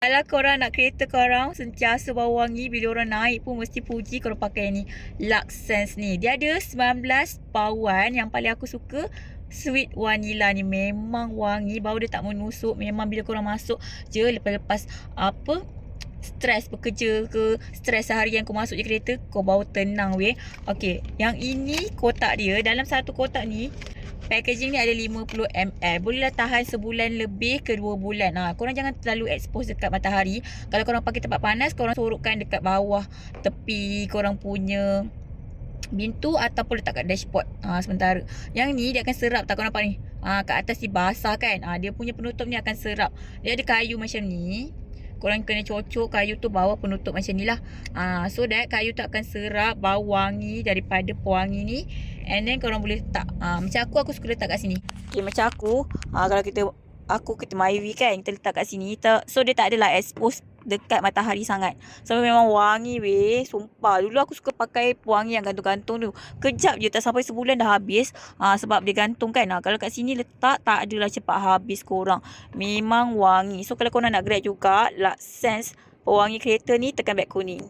Kalau korang nak kereta korang sentiasa bau wangi, bila orang naik pun mesti puji korang pakai ni. Lux Sense ni. Dia ada 19 bauan. Yang paling aku suka sweet vanilla ni. Memang wangi. Bau dia tak menusuk. Memang bila korang masuk je lepas-lepas stres bekerja ke, stres seharian kau masuk je kereta, kau bau tenang weh. Okey, yang ini kotak dia. Dalam satu kotak ni packaging ni ada 50ml. Bolehlah tahan sebulan lebih ke 2 bulan. Korang jangan terlalu expose dekat matahari. Kalau korang pakai tempat panas, korang sorokkan dekat bawah tepi korang punya pintu ataupun letak kat dashboard sementara. Yang ni dia akan serap, tak kau nampak ni? Kat atas ni basah kan. Dia punya penutup ni akan serap. Dia ada kayu macam ni. Korang kena cocok kayu tu bawah penutup macam ni lah. So that kayu tu akan serap bau wangi daripada pewangi ni. And then korang boleh letak. Macam aku suka letak kat sini. Okay, macam aku. Kalau kita Myvi kan, kita letak kat sini. So dia tak adalah expose dekat matahari sangat. So memang wangi weh. Sumpah. Dulu aku suka pakai pewangi yang gantung-gantung tu. Kejap je, tak sampai sebulan dah habis. Sebab dia gantung kan. Kalau kat sini letak, tak adalah cepat habis korang. Memang wangi. So kalau korang nak grab juga Lux Sense pewangi kereta ni, tekan beg kuning.